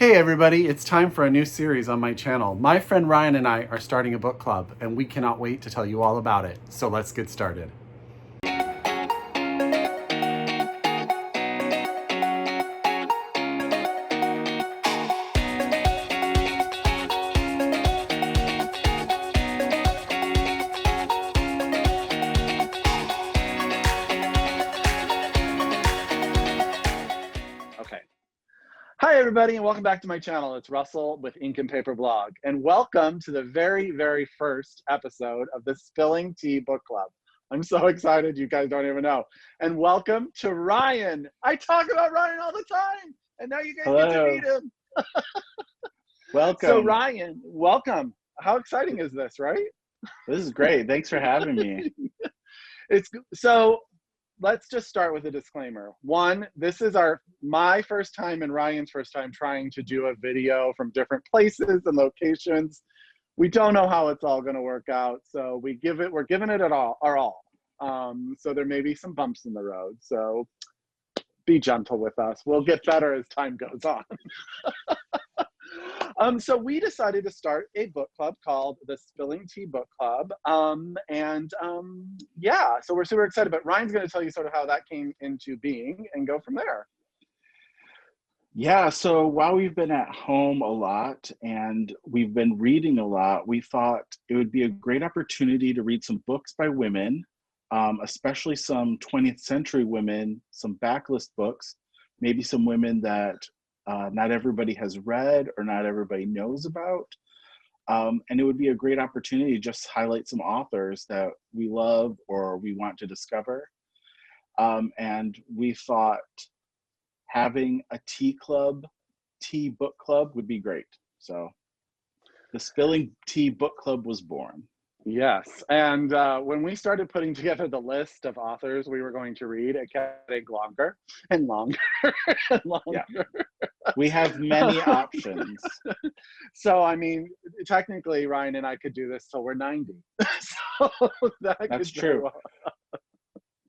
Hey everybody, it's time for a new series on my channel. My friend Ryan and I are starting a book club, and we cannot wait to tell you all about it. So let's get started. Okay. Hi, everybody, and welcome back to my channel. It's Russell with Ink and Paper Blog, and welcome to the very, very first episode of the Spilling Tea Book Club. I'm so excited, you guys don't even know. And welcome to Ryan. I talk about Ryan all the time, and now you guys get to Hello. meet him. Welcome. So Ryan, welcome. How exciting is this, right? This is great. Thanks for having me. So let's just start with a disclaimer. One, this is my first time and Ryan's first time trying to do a video from different places and locations. We don't know how it's all going to work out, so we're giving it our all. So there may be some bumps in the road. So be gentle with us. We'll get better as time goes on. So we decided to start a book club called the Spilling Tea Book Club. Yeah, so we're super excited, but Ryan's going to tell you sort of how that came into being and go from there. Yeah, so while we've been at home a lot and we've been reading a lot, we thought it would be a great opportunity to read some books by women, especially some 20th century women, some backlist books, maybe some women that not everybody has read or not everybody knows about. And it would be a great opportunity to just highlight some authors that we love or we want to discover. And we thought having a tea book club would be great. So the Spilling Tea Book Club was born. Yes, and when we started putting together the list of authors we were going to read, it kept getting longer and longer and longer. Yeah. We have many options. So, I mean, technically, Ryan and I could do this till we're 90. So That's true.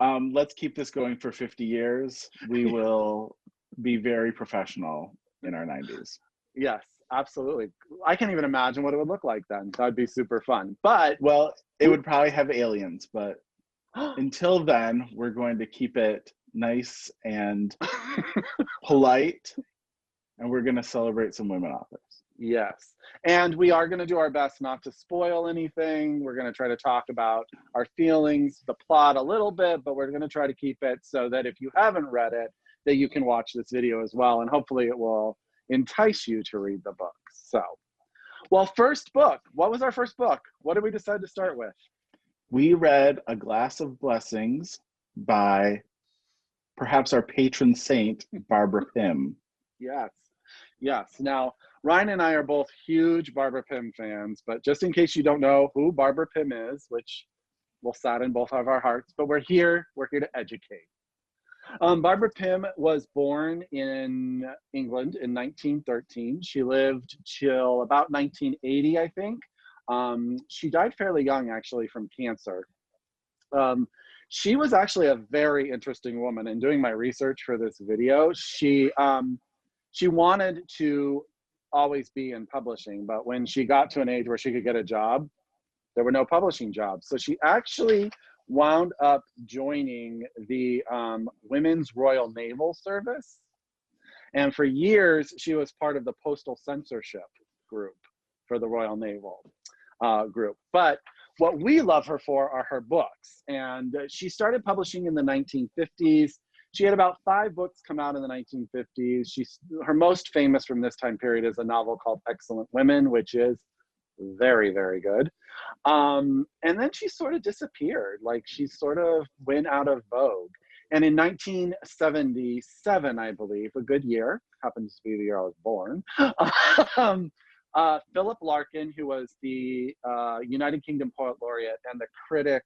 Let's keep this going for 50 years. We will be very professional in our 90s. Yes, absolutely. I can't even imagine what it would look like then. That'd be super fun. But well, it would probably have aliens, but until then, we're going to keep it nice and polite, and we're going to celebrate some women authors. Yes, and we are going to do our best not to spoil anything. We're going to try to talk about our feelings, the plot a little bit, but we're going to try to keep it so that if you haven't read it, that you can watch this video as well, and hopefully it will entice you to read the book. So, well, first book. What was our first book? What did we decide to start with? We read A Glass of Blessings by perhaps our patron saint, Barbara Pym. Yes, yes. Now, Ryan and I are both huge Barbara Pym fans, but just in case you don't know who Barbara Pym is, which will sadden both of our hearts, but we're here to educate. Barbara Pym was born in England in 1913. She lived till about 1980, I think. She died fairly young, actually, from cancer. She was actually a very interesting woman. In doing my research for this video, she wanted to always be in publishing, but when she got to an age where she could get a job, there were no publishing jobs. So she actually wound up joining the Women's Royal Naval Service. And for years, she was part of the postal censorship group for the Royal Naval group. But what we love her for are her books. And she started publishing in the 1950s. She had about 5 books come out in the 1950s. Her most famous from this time period is a novel called Excellent Women, which is very, very good. And then she sort of disappeared. Like, she sort of went out of vogue. And in 1977, I believe, a good year, happens to be the year I was born, Philip Larkin, who was the United Kingdom Poet Laureate and the critic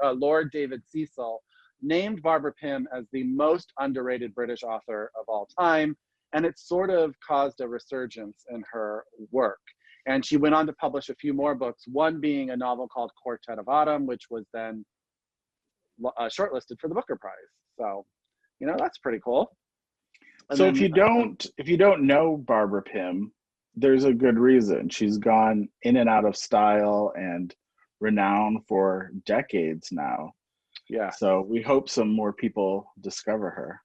Lord David Cecil, named Barbara Pym as the most underrated British author of all time. And it sort of caused a resurgence in her work. And she went on to publish a few more books, one being a novel called Quartet of Autumn, which was then shortlisted for the Booker Prize. So, you know, that's pretty cool. And So then if you don't know Barbara Pym, there's a good reason. She's gone in and out of style and renown for decades now. yeah. So we hope some more people discover her.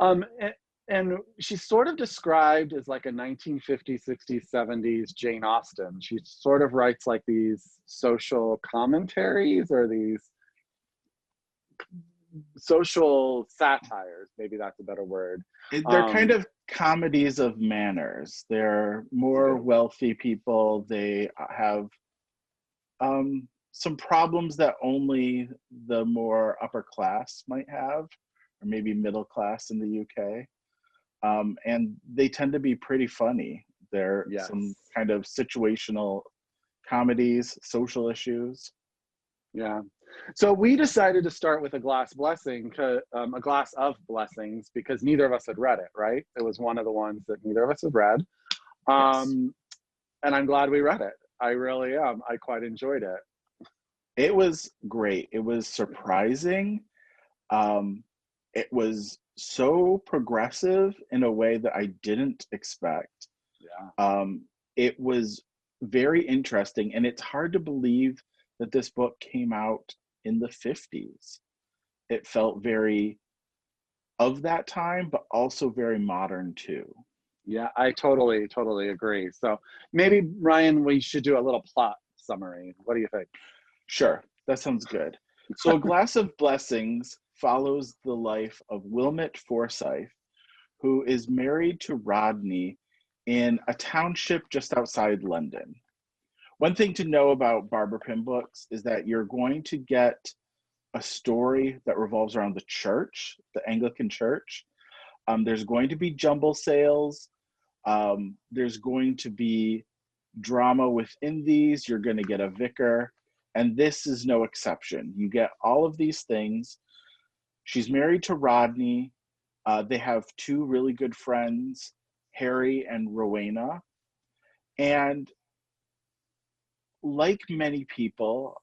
Um, and, and she's sort of described as like a 1950s, 60s, 70s Jane Austen. She sort of writes like these social commentaries or these social satires. Maybe that's a better word. They're kind of comedies of manners. They're more wealthy people. They have some problems that only the more upper class might have, or maybe middle class in the UK. And they tend to be pretty funny. They're Yes. some kind of situational comedies, social issues. Yeah. So we decided to start with a glass a glass of blessings, because neither of us had read it, right? It was one of the ones that neither of us had read. Yes. And I'm glad we read it. I really am. I quite enjoyed it. It was great. It was surprising. It was so progressive in a way that I didn't expect. Yeah. It was very interesting, and it's hard to believe that this book came out in the 50s. It felt very of that time, but also very modern too. Yeah, I totally agree. So maybe, Ryan, we should do a little plot summary. What do you think? Sure, that sounds good. So A Glass of Blessings follows the life of Wilmot Forsythe, who is married to Rodney in a township just outside London. One thing to know about Barbara Pym books is that you're going to get a story that revolves around the church, the Anglican church. There's going to be jumble sales. There's going to be drama within these. You're going to get a vicar. And this is no exception. You get all of these things. She's married to Rodney. They have two really good friends, Harry and Rowena. And like many people,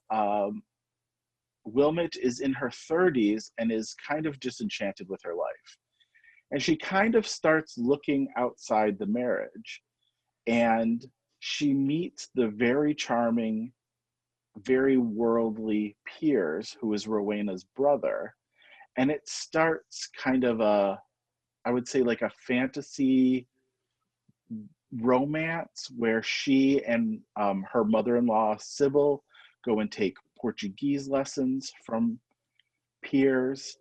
Wilmot is in her 30s and is kind of disenchanted with her life. And she kind of starts looking outside the marriage. And she meets the very charming, very worldly Piers, who is Rowena's brother. And it starts kind of I would say like a fantasy romance where she and her mother-in-law, Sybil, go and take Portuguese lessons from Piers.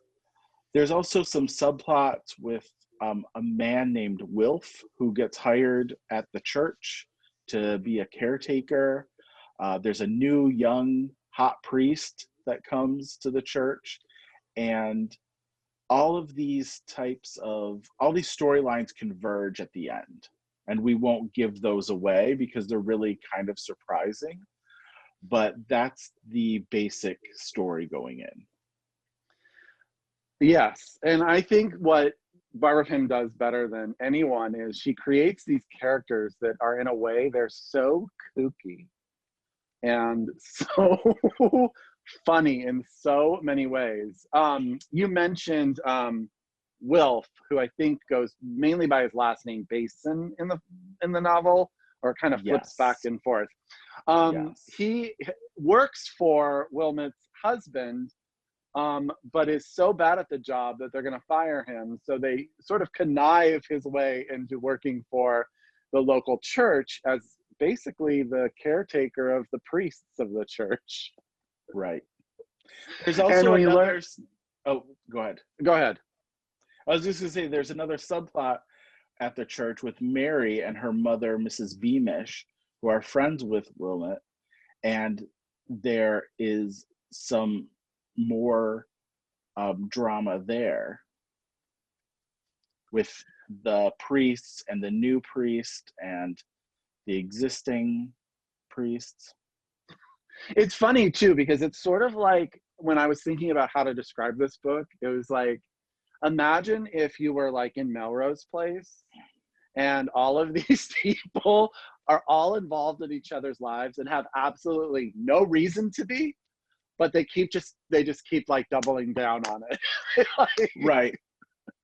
There's also some subplots with a man named Wilf, who gets hired at the church to be a caretaker. There's a new young hot priest that comes to the church, and all these storylines converge at the end. And we won't give those away because they're really kind of surprising, but that's the basic story going in. Yes. And I think what Barbara Pym does better than anyone is she creates these characters that are, in a way, they're so kooky and so funny in so many ways. You mentioned Wilf, who I think goes mainly by his last name Basin in the novel, or kind of flips back and forth. He works for Wilmot's husband, but is so bad at the job that they're going to fire him. So they sort of connive his way into working for the local church as basically the caretaker of the priests of the church. Right. There's also another. Oh, go ahead. Go ahead. I was just going to say there's another subplot at the church with Mary and her mother, Mrs. Beamish, who are friends with Wilmot. And there is some more drama there with the priests and the new priest and the existing priests. It's funny too, because it's sort of like, when I was thinking about how to describe this book, it was like, imagine if you were like in Melrose Place and all of these people are all involved in each other's lives and have absolutely no reason to be, but they just keep like doubling down on it. Like, right.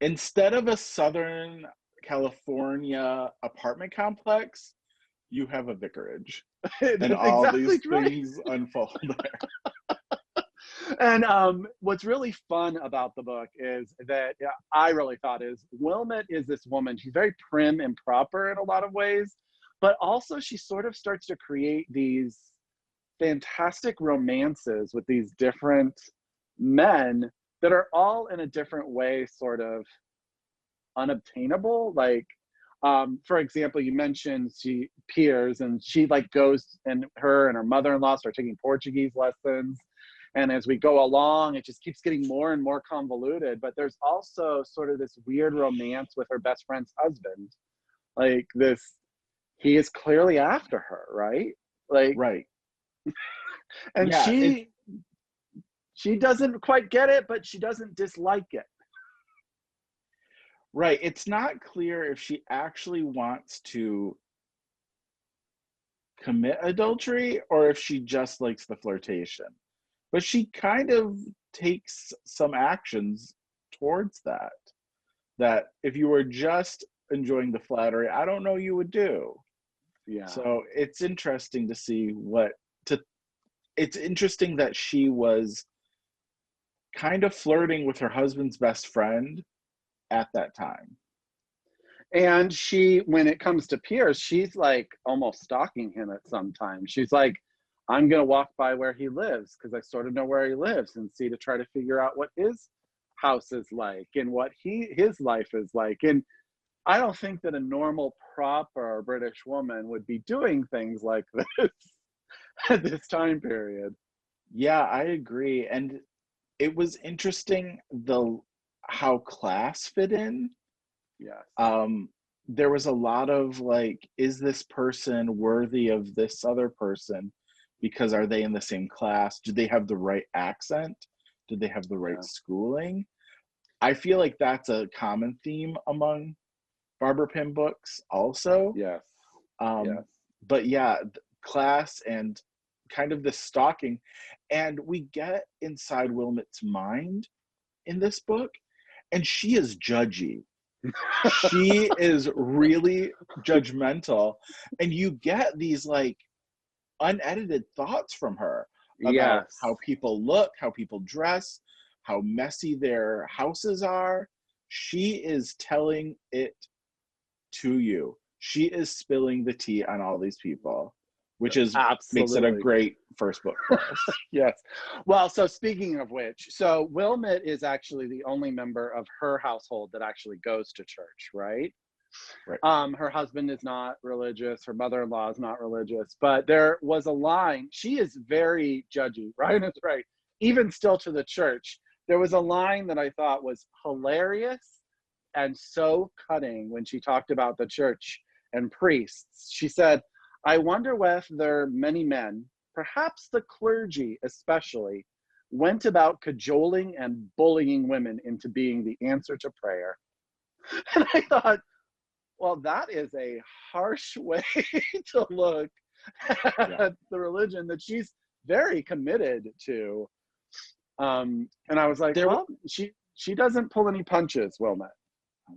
Instead of a Southern California apartment complex, you have a vicarage, and That's all exactly these right. things unfold there. And what's really fun about the book is that I really thought is Wilmot is this woman. She's very prim and proper in a lot of ways, but also she sort of starts to create these fantastic romances with these different men that are all in a different way sort of unobtainable. Like, for example, you mentioned she Piers, and she like goes, and her and her mother-in-law start taking Portuguese lessons. And as we go along, it just keeps getting more and more convoluted. But there's also sort of this weird romance with her best friend's husband. Like this, he is clearly after her, right? Like, Right. and Yeah, she doesn't quite get it, but she doesn't dislike it. right. It's not clear if she actually wants to commit adultery or if she just likes the flirtation. But she kind of takes some actions towards that. That if you were just enjoying the flattery, I don't know you would do. Yeah. So it's interesting to see it's interesting that she was kind of flirting with her husband's best friend at that time. And she, when it comes to Piers, she's like almost stalking him at some time. She's like, I'm going to walk by where he lives because I sort of know where he lives and see to try to figure out what his house is like and what his life is like. And I don't think that a normal, proper British woman would be doing things like this at this time period. Yeah, I agree. And it was interesting how class fit in. Yes. There was a lot of like, is this person worthy of this other person? Because are they in the same class? Do they have the right accent? Do they have the right Yeah. schooling? I feel like that's a common theme among Barbara Pym books also. Yes. Um, Yes. but yeah, class and kind of the stalking. And we get inside Wilmot's mind in this book, and she is judgy. She is really judgmental. And you get these like unedited thoughts from her about Yes. how people look, how people dress, how messy their houses are. She is telling it to you. She is spilling the tea on all these people, which is makes it a Absolutely. great first book for us. Yes. Well, so speaking of which, so Wilmot is actually the only member of her household that actually goes to church, right? Right. Her husband is not religious, her mother-in-law is not religious, but there was a line. She is very judgy. Ryan is right. Even still to the church, there was a line that I thought was hilarious and so cutting when she talked about the church and priests. She said, I wonder whether many men, perhaps the clergy especially, went about cajoling and bullying women into being the answer to prayer. And I thought, well, that is a harsh way to look at the religion that she's very committed to. And I was like, There, well, she doesn't pull any punches, Wilmot.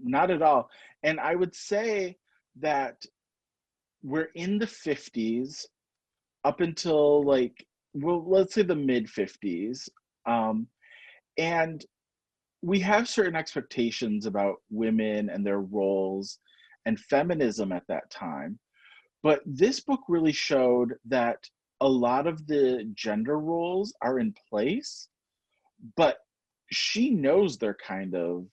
not at all. And I would say that we're in the 50s up until like, well, let's say the mid 50s. And we have certain expectations about women and their roles and feminism at that time. But this book really showed that a lot of the gender roles are in place, but she knows they're kind of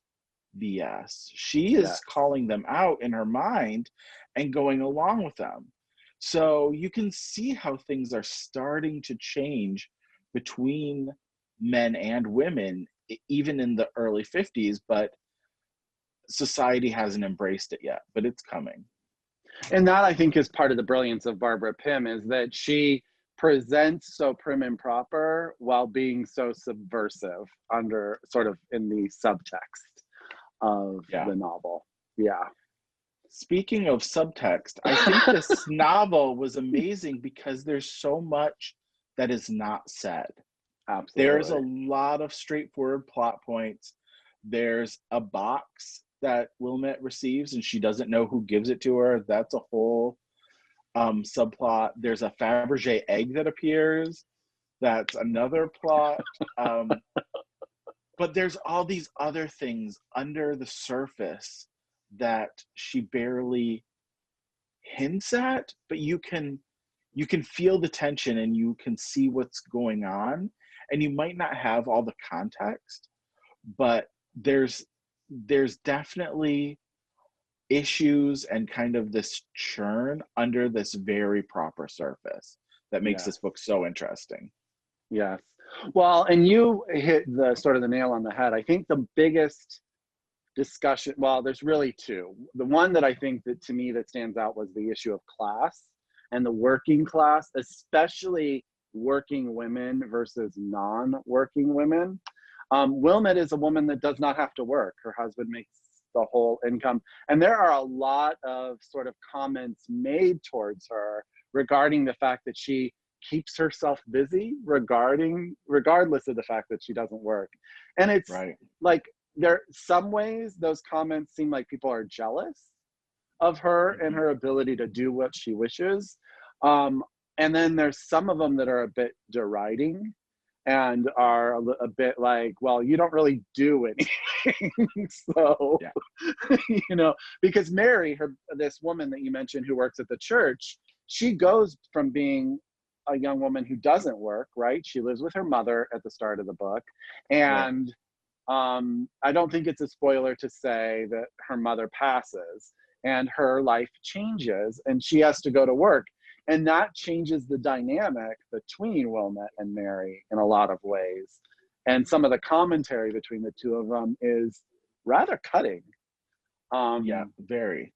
BS. She is Yes. calling them out in her mind and going along with them. So you can see how things are starting to change between men and women, even in the early 50s, but society hasn't embraced it yet, but it's coming. And that I think is part of the brilliance of Barbara Pym is that she presents so prim and proper while being so subversive under sort of in the subtext of the novel. Yeah. Speaking of subtext, I think this novel was amazing because there's so much that is not said. Absolutely. There's a lot of straightforward plot points There's a box that Wilmette receives and she doesn't know who gives it to her. That's a whole subplot. There's a Fabergé egg that appears. That's another plot. But there's all these other things under the surface that she barely hints at, but you can feel the tension and you can see what's going on, and you might not have all the context, but there's definitely issues and kind of this churn under this very proper surface that makes Yeah. this book so interesting. Yes. Well, and you hit the sort of the nail on the head. I think the biggest discussion, well, there's really two. The one that I think that to me that stands out was the issue of class and the working class, especially working women versus non-working women. Wilmette is a woman that does not have to work. Her husband makes the whole income. And there are a lot of sort of comments made towards her regarding the fact that she keeps herself busy regardless of the fact that she doesn't work. And it's Right. like, there some ways those comments seem like people are jealous of her and her ability to do what she wishes. And then there's some of them that are a bit deriding and are a bit like, well, you don't really do anything. So, yeah. you know, because Mary, this woman that you mentioned who works at the church, she goes from being a young woman who doesn't work, right? She lives with her mother at the start of the book. And I don't think it's a spoiler to say that her mother passes and her life changes and she has to go to work. And that changes the dynamic between Wilmette and Mary in a lot of ways. And some of the commentary between the two of them is rather cutting. Yeah, very.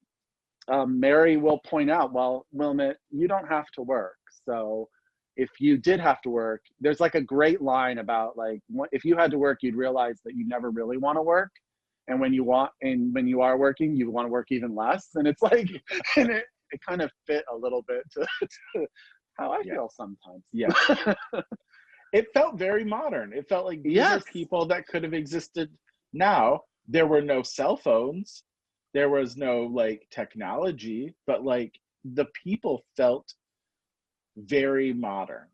Mary will point out, well, Wilmette, you don't have to work. So if you did have to work, there's like a great line about like, if you had to work, you'd realize that you never really want to work. And when you are working, you want to work even less. And it's like, and it kind of fit a little bit to how I feel sometimes. Yeah. It felt very modern. It felt like these are people that could have existed now. There were no cell phones. There was no like technology, but like the people felt very modern.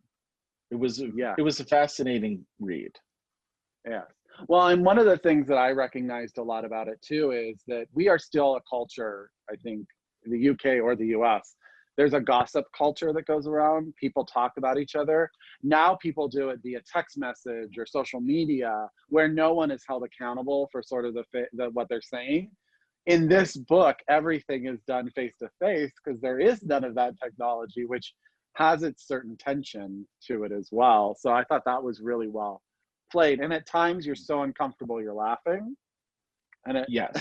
It was a fascinating read. Yeah. Well, and one of the things that I recognized a lot about it too is that we are still a culture, I think, in the UK or the US, there's a gossip culture that goes around. People talk about each other. Now people do it via text message or social media where no one is held accountable for sort of what they're saying. In this book, everything is done face to face because there is none of that technology, which has its certain tension to it as well. So I thought that was really well played. And at times you're so uncomfortable, you're laughing. And yes.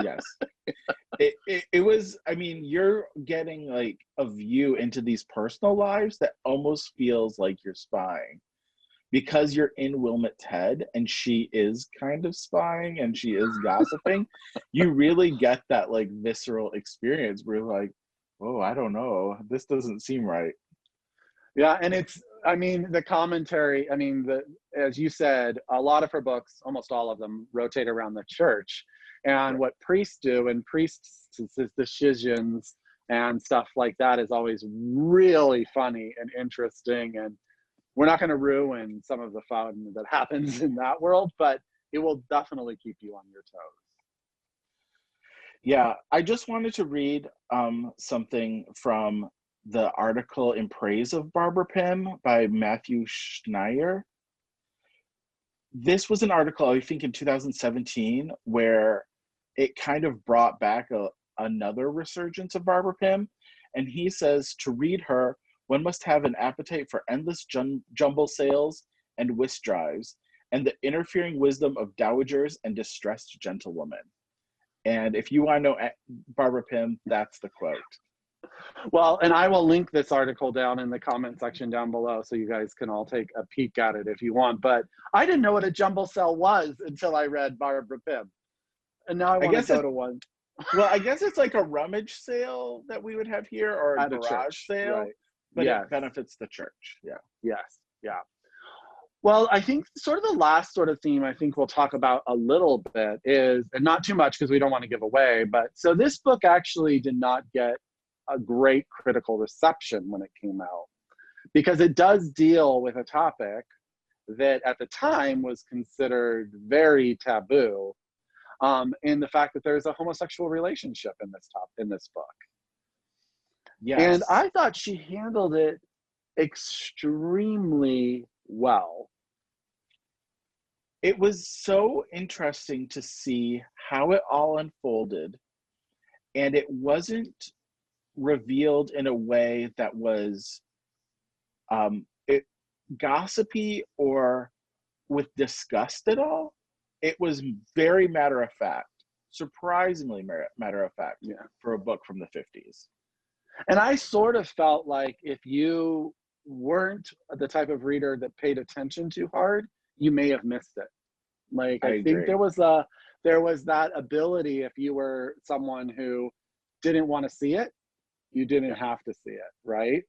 Yes. It was, I mean, you're getting like a view into these personal lives that almost feels like you're spying because you're in Wilmette's head and she is kind of spying and she is gossiping. You really get that like visceral experience where you're like, oh, I don't know, this doesn't seem right. Yeah, and it's, I mean, the commentary, I mean, as you said, a lot of her books, almost all of them, rotate around the church. And what priests do, and priests' decisions and stuff like that is always really funny and interesting. And we're not going to ruin some of the fun that happens in that world, but it will definitely keep you on your toes. Yeah, I just wanted to read something from the article in praise of Barbara Pym by Matthew Schneier. This was an article, I think, in 2017, where it kind of brought back another resurgence of Barbara Pym. And he says, to read her, one must have an appetite for endless jumble sales and whist drives, and the interfering wisdom of dowagers and distressed gentlewomen. And if you want to know Barbara Pym, that's the quote. Well, and I will link this article down in the comment section down below so you guys can all take a peek at it if you want. But I didn't know what a jumble sale was until I read Barbara Pym. And now I want to go to one. Well, I guess it's like a rummage sale that we would have here, or a garage sale, right. but it benefits the church. Yeah. Yes. Yeah. Well, I think sort of the last sort of theme I think we'll talk about a little bit is, and not too much because we don't want to give away, but so this book actually did not get a great critical reception when it came out because it does deal with a topic that at the time was considered very taboo, in the fact that there's a homosexual relationship in this book. Yes. And I thought she handled it extremely well. It was so interesting to see how it all unfolded, and it wasn't revealed in a way that was gossipy or with disgust at all. It was very matter of fact, surprisingly matter of fact, for a book from the 50s. And I sort of felt like if you weren't the type of reader that paid attention too hard, you may have missed it. Like I think there was that ability, if you were someone who didn't want to see it, you didn't have to see it, right?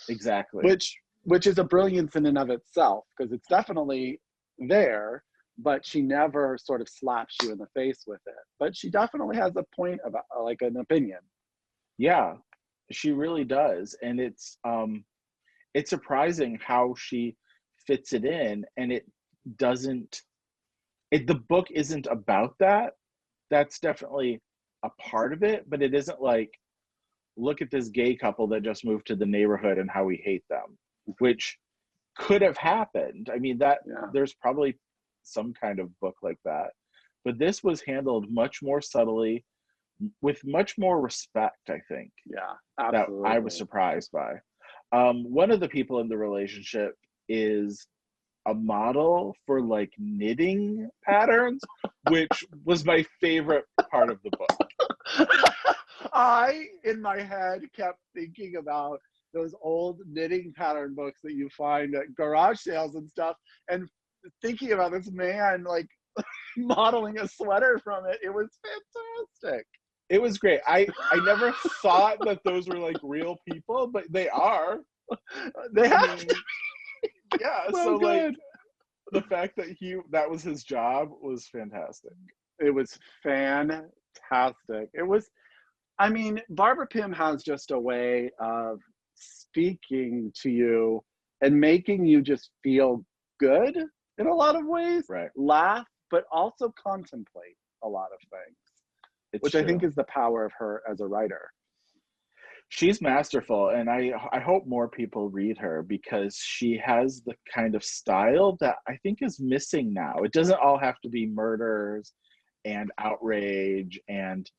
Exactly. Which is a brilliance in and of itself, because it's definitely there, but she never sort of slaps you in the face with it. But she definitely has a point about, like, an opinion. Yeah, she really does. And it's surprising how she fits it in, and the book isn't about that. That's definitely a part of it, but it isn't like, look at this gay couple that just moved to the neighborhood and how we hate them, which could have happened. I mean, there's probably some kind of book like that, but this was handled much more subtly, with much more respect, I think. Yeah, absolutely. That I was surprised by. One of the people in the relationship is a model for like knitting patterns, which was my favorite part of the book. I, in my head, kept thinking about those old knitting pattern books that you find at garage sales and stuff, and thinking about this man like modeling a sweater from it. It was fantastic. It was great. I never thought that those were like real people, but they are. They have to. Yeah, so like the fact that that was his job was fantastic. It was fantastic. It was, I mean, Barbara Pym has just a way of speaking to you and making you just feel good in a lot of ways. Right. Laugh, but also contemplate a lot of things, which I think is the power of her as a writer. She's masterful, and I hope more people read her, because she has the kind of style that I think is missing now. It doesn't all have to be murders and outrage and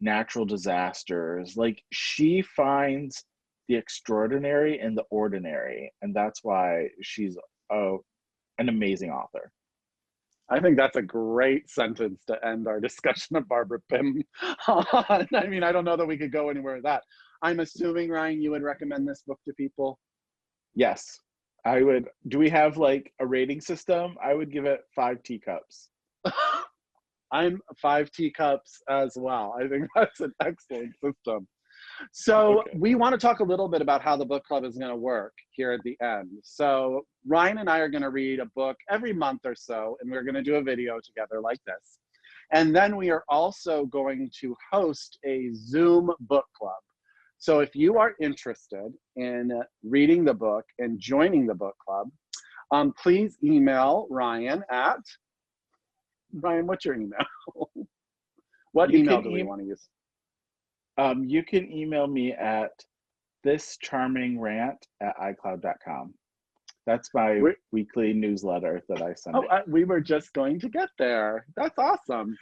natural disasters. Like, she finds the extraordinary in the ordinary, and that's why she's an amazing author. I think that's a great sentence to end our discussion of Barbara Pym on. I mean, I don't know that we could go anywhere with that. I'm assuming, Ryan, you would recommend this book to people? Yes, I would. Do we have like a rating system? I would give it 5 teacups. I'm 5 teacups as well. I think that's an excellent system. So we want to talk a little bit about how the book club is going to work here at the end. So Ryan and I are going to read a book every month or so, and we're going to do a video together like this. And then we are also going to host a Zoom book club. So if you are interested in reading the book and joining the book club, please email Ryan at, Ryan, what's your email? What email do we want to use? You can email me at thischarmingrant@icloud.com. That's my weekly newsletter that I send. We were just going to get there. That's awesome.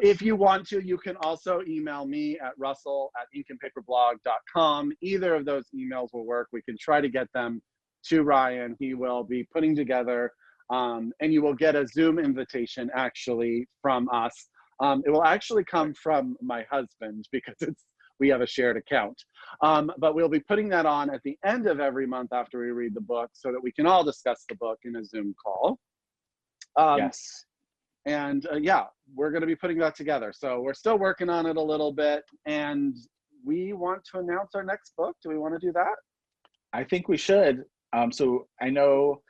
If you want to, you can also email me at russell@inkandpaperblog.com. Either of those emails will work. We can try to get them to Ryan. He will be putting together, and you will get a Zoom invitation actually from us. It will actually come from my husband because we have a shared account. But we'll be putting that on at the end of every month after we read the book so that we can all discuss the book in a Zoom call. Yes. And we're going to be putting that together. So we're still working on it a little bit, and we want to announce our next book. Do we want to do that? I think we should. So I know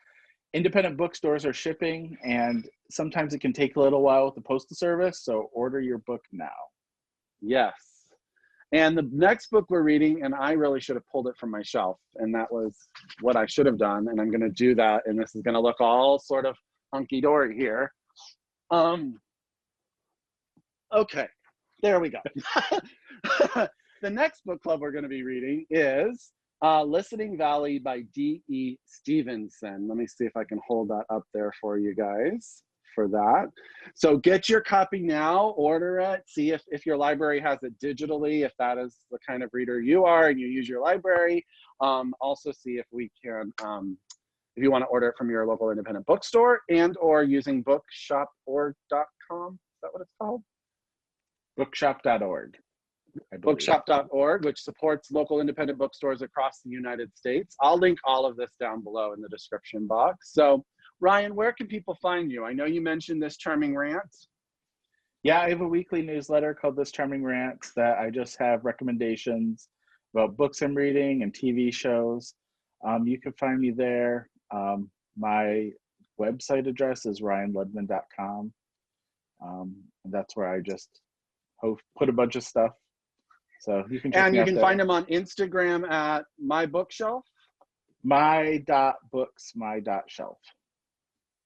independent bookstores are shipping, and sometimes it can take a little while with the postal service, so order your book now. Yes. And the next book we're reading, and I really should have pulled it from my shelf, and that was what I should have done, and I'm going to do that, and this is going to look all sort of hunky-dory here. Okay, there we go. The next book club we're going to be reading is Listening Valley by D.E. Stevenson. Let me see if I can hold that up there for you guys for that. So get your copy now, order it, see if your library has it digitally, if that is the kind of reader you are and you use your library. Also see if we can, if you want to order it from your local independent bookstore and or using bookshop.org.com. Is that what it's called? Bookshop.org. Bookshop.org, which supports local independent bookstores across the United States. I'll link all of this down below in the description box. So, Ryan, where can people find you? I know you mentioned this charming rant. Yeah, I have a weekly newsletter called This Charming Rant that I just have recommendations about books I'm reading and TV shows. You can find me there. My website address is ryanledman.com. And that's where I just put a bunch of stuff. So you can check and me you out can there. find him on Instagram at mybookshelf. My.books.my.shelf.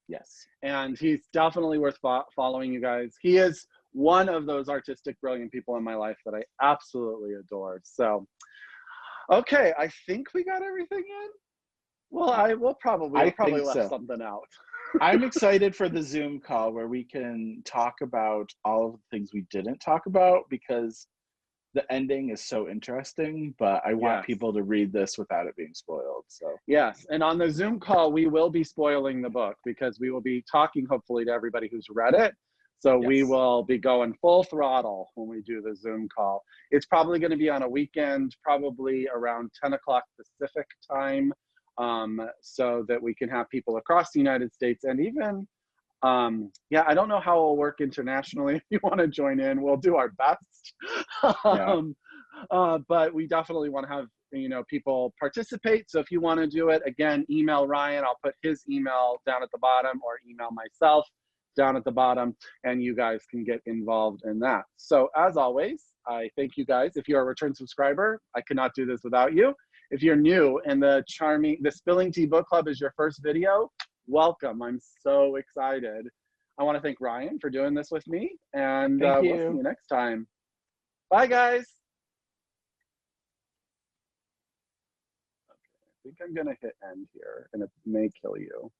Yes. And he's definitely worth following, you guys. He is one of those artistic, brilliant people in my life that I absolutely adore. So, okay, I think we got everything in. Well, we'll probably left so. something out. I'm excited for the Zoom call where we can talk about all of the things we didn't talk about, because the ending is so interesting, but I want people to read this without it being spoiled. So yes, and on the Zoom call, we will be spoiling the book because we will be talking hopefully to everybody who's read it. So we will be going full throttle when we do the Zoom call. It's probably going to be on a weekend, probably around 10 o'clock Pacific time, so that we can have people across the United States and even I don't know how it'll work internationally. If you want to join in, we'll do our best. But we definitely want to have, people participate. So if you want to do it, again, email Ryan. I'll put his email down at the bottom, or email myself down at the bottom, and you guys can get involved in that. So as always, I thank you guys. If you're a return subscriber, I could not do this without you. If you're new and the Spilling Tea Book Club is your first video, welcome. I'm so excited. I want to thank Ryan for doing this with me, and we'll see you next time. Bye, guys. Okay, I think I'm going to hit end here, and it may kill you.